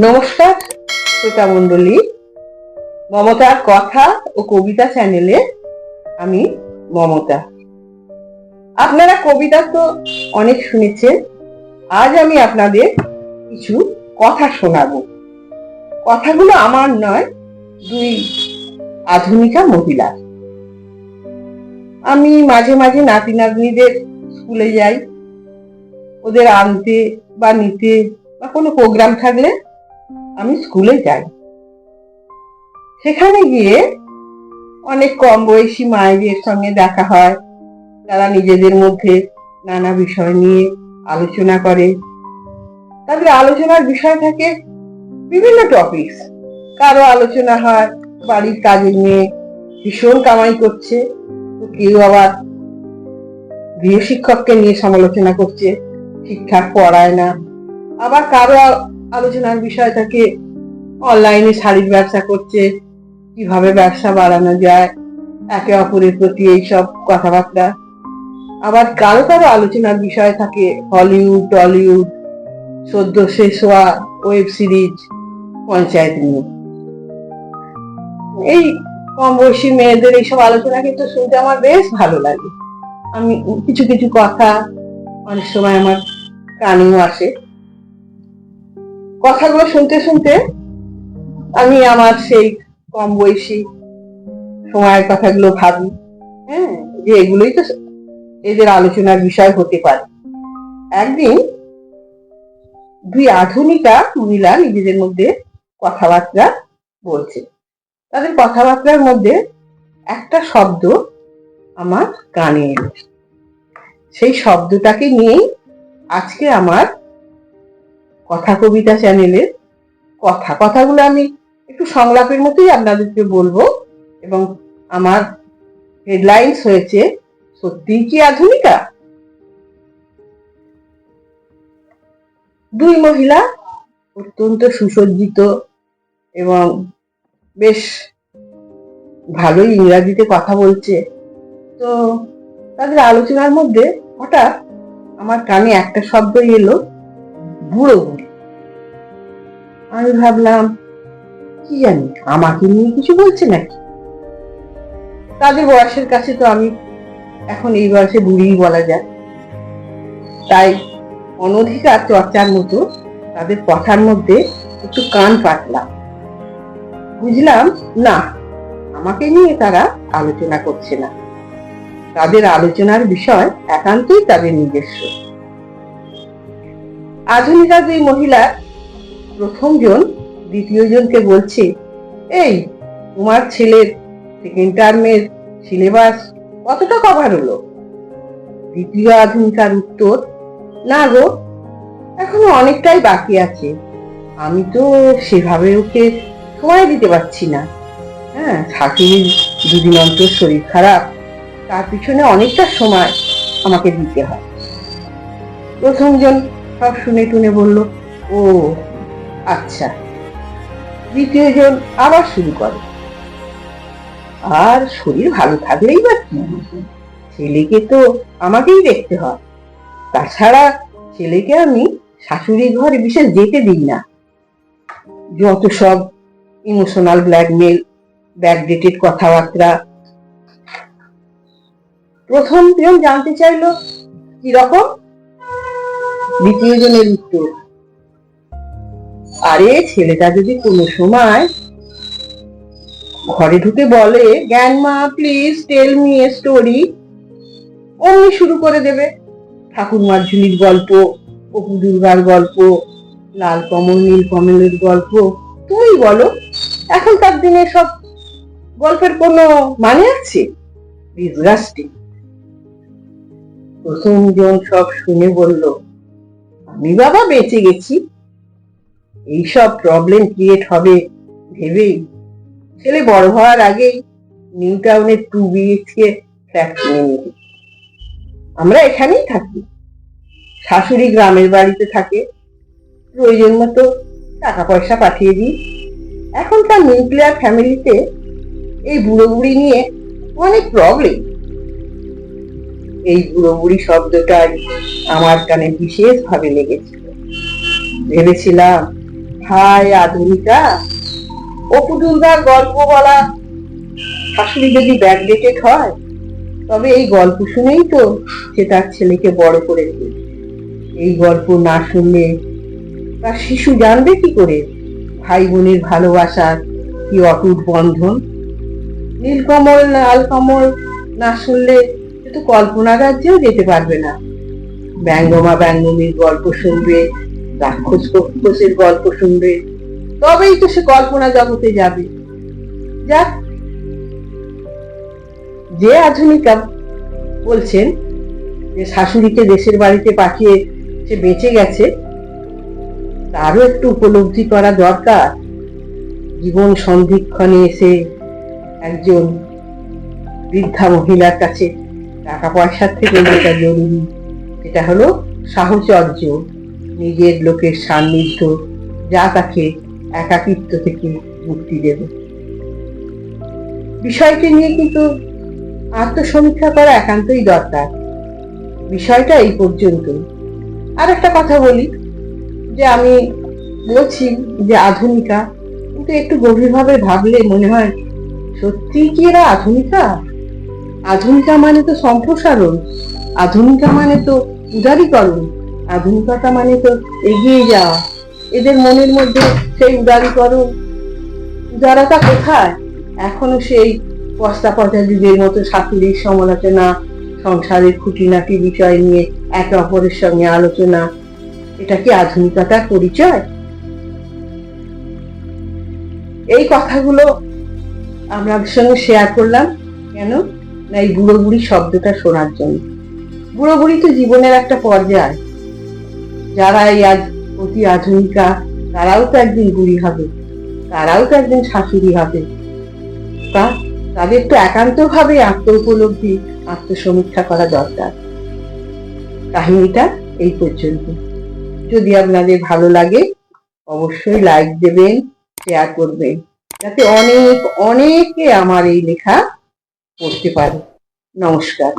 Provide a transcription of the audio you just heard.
নমস্কার শ্রোতা মণ্ডলী, মমতার কথা ও কবিতা চ্যানেলে আমি মমতা। আপনারা কবিতা তো অনেক শুনেছেন, আজ আমি আপনাদের কিছু কথা শোনাবো। কথাগুলো আমার নয়, দুই আধুনিকা মহিলা। আমি মাঝে মাঝে নাতি নাতনিদের স্কুলে যাই, ওদের আনতে বা নিতে বা কোনো প্রোগ্রাম থাকলে আমি স্কুলে যাই। সেখানে গিয়ে অনেক কম বয়সী মায়েদের সঙ্গে দেখা হয়। তারা নিজেদের মধ্যে নানা বিষয় নিয়ে আলোচনা করে। তাদের আলোচনার বিষয় থাকে বিভিন্ন টপিকস। কারো আলোচনা হয় বাড়ির কাজে নিয়ে ভীষণ কামাই করছে, তো কেউ আবার গৃহ শিক্ষককে নিয়ে সমালোচনা করছে, ঠিকঠাক পড়ায় না। আবার কারো আলোচনার বিষয় থাকে অনলাইনে শাড়ির ব্যবসা করছে, কিভাবে ব্যবসা বাড়ানো যায়, একে অপরের প্রতি এইসব কথাবার্তা। আবার কারো কারো আলোচনার বিষয় থাকে হলিউড, টলিউড, সদ্য শেষ হওয়া ওয়েব সিরিজ পঞ্চায়েত নিয়ে। এই কম বয়সী মেয়েদের এইসব আলোচনা কিন্তু শুনতে আমার বেশ ভালো লাগে। আমি কিছু কিছু কথা অনেক সময় আমার কানেও আসে। কথাগুলো শুনতে শুনতে আমি আমার সেই কম বয়সী সময়ের কথাগুলো ভাবি, যে এগুলোই তো এদের আলোচনার বিষয় হতে পারে। একদিন দুই আধুনিকা মহিলা নিজেদের মধ্যে কথাবার্তা বলছে। তাদের কথাবার্তার মধ্যে একটা শব্দ আমার কানে এলো। সেই শব্দটাকে নিয়েই আজকে আমার কথা কবিতা চ্যানেলের কথাগুলো আমি একটু সংলাপের মতোই আপনাদেরকে বলবো। এবং আমার হেডলাইন্স হয়েছে সত্যিই কি আধুনিকা। দুই মহিলা অত্যন্ত সুসজ্জিত এবং বেশ ভালোই ইংরাজিতে কথা বলছে। তো তাদের আলোচনার মধ্যে হঠাৎ আমার কানে একটা শব্দ এলো, বুড়ো বুড়ি। আমি ভাবলাম কি জানি আমাকে নিয়ে কিছু বলছে নাকি। তাদের বয়সের কাছে তো আমি এখন এই বয়সে বুড়িই বলা যায়। তাই অনধিকার চর্চার মতো তাদের কথার মধ্যে একটু কান পাতলাম। বুঝলাম না, আমাকে নিয়ে তারা আলোচনা করছে না। তাদের আলোচনার বিষয় একান্তই তাদের নিজস্ব। আধুনিকা দুই মহিলার প্রথম জন দ্বিতীয় জনকে বলছে, এই তোমার ছেলের সেকেন্ড টার্মের সিলেবাস কতটা কভার হলো? দ্বিতীয় আধুনিকার উত্তর, না গো, এখনো অনেকটাই বাকি আছে। আমি তো সেভাবে ওকে সময় দিতে পারছি না। শাশুড়ির দুদিন অন্তর শরীর খারাপ, তার পিছনে অনেকটা সময় আমাকে দিতে হয়। প্রথম জন সব শুনে টুনে বলল, ও আচ্ছা। দ্বিতীয় জন আবার শুরু করে, আর শরীর ভালো থাকলেই বা কি, ছেলেকে তো আমাকেই দেখতে হয়। তাছাড়া ছেলেকে আমি শাশুড়ি ঘরে বিশেষ যেতে দিই না। যত সব ইমোশনাল ব্ল্যাকমেল, ব্যাকডেটেড কথাবার্তা। প্রথম জন জানতে চাইলো কিরকম? দ্বিতীয় জনের উত্তর, আরে ছেলেটা যদি কোনো সময় ঘরে ঢুকে বলে, grandma please tell me a story, অমনি শুরু করে দেবে ঠাকুরমার ঝুলির গল্প, অপু দুর্গার গল্প, লাল কমল নীল কমলের গল্প। তুমি বলো, এখনকার দিনে সব গল্পের কোনো মানে আছে? ডিসগাস্টিং। প্রথম জন সব শুনে বলল, আমি বাবা বেঁচে গেছি, এইসব প্রবলেম ক্রিয়েট হবে ভেবেই ছেলে বড় হওয়ার আগেই নিউ টাউনের 2 BHK ফ্ল্যাট কিনে নিয়েছি। আমরা এখানেই থাকি, শাশুড়ি গ্রামের বাড়িতে থাকে, প্রয়োজন মতো টাকা পয়সা পাঠিয়ে দিই। এখনকার নিউক্লিয়ার ফ্যামিলিতে এই বুড়ো বুড়ি নিয়ে অনেক প্রবলেম। এই বুড়ো বুড়ি শব্দটাই আমার কানে বিশেষ ভাবে লেগেছিল। ভেবেছিলাম হায় আধুনিকা, অপু দুর্গার গল্প বলা শাশুড়ি যদি ব্যাকডেটেড হয়, তবে এই গল্প শুনেই তো সে তার ছেলেকে বড় করেছে। এই গল্প না শুনলে তার শিশু জানবে কি করে ভাই বোনের ভালোবাসার কি অটুট বন্ধন? নীলকমল লালকমল না শুনলে সে তো কল্পনা রাজ্যেও যেতে পারবে না। ব্যঙ্গমা ব্যঙ্গমীর গল্প শুনবে, রাক্ষস কক্ষসের গল্প শুনবে, তবেই তো সে কল্পনা জগতে যাবে। যাক, যে আধুনিকা বলছেন যে শাশুড়িকে দেশের বাড়িতে পাঠিয়ে সে বেঁচে গেছে, তারও একটু উপলব্ধি করা দরকার। জীবন সন্ধিক্ষণে এসে একজন বৃদ্ধা মহিলার কাছে টাকা পয়সার থেকে যেটা জরুরি, সেটা হলো সাহচর্য, নিজের লোকের সান্নিধ্য, যা তাকে একাকিত্ব থেকে মুক্তি দেবে। বিষয়টি নিয়ে কিন্তু আত্মসমীক্ষা করা একান্তই দরকার। বিষয়টা এই পর্যন্ত। আর একটা কথা বলি, যে আমি বলছি যে আধুনিকা, কিন্তু একটু গভীরভাবে ভাবলে মনে হয় সত্যি কি এরা আধুনিকা? আধুনিকা মানে তো সম্প্রসারণ, আধুনিকা মানে তো উদারীকরণ, আধুনিকতা মানে তো এগিয়ে যাওয়া। এদের মনের মধ্যে সেই উদারীকরণ, উদারতা কোথায়? এখনো সেই পস্তা পচা যুগের মতো শাশুড়ির সমালোচনা, সংসারের খুঁটিনাটি বিষয় নিয়ে একে অপরের সঙ্গে আলোচনা। এটা কি আধুনিকতার পরিচয়? এই কথাগুলো আপনাদের সঙ্গে শেয়ার করলাম কেন না, এই বুড়ো বুড়ি শব্দটা শোনার জন্য। বুড়ো বুড়ি তো জীবনের একটা পর্যায়। যারা এই আজ অতি আধুনিকা, তারাও তো একদিন বুড়ি হবে, তারাও তো একদিন শাশুড়ি হবে। তা তাদের তো একান্ত ভাবে আত্ম উপলব্ধি, আত্মসমীক্ষা করা দরকার। কাহিনীটা এই পর্যন্ত। যদি আপনাদের ভালো লাগে অবশ্যই লাইক দেবেন, শেয়ার করবেন, যাতে অনেকে আমার এই লেখা পড়তে পারে। নমস্কার।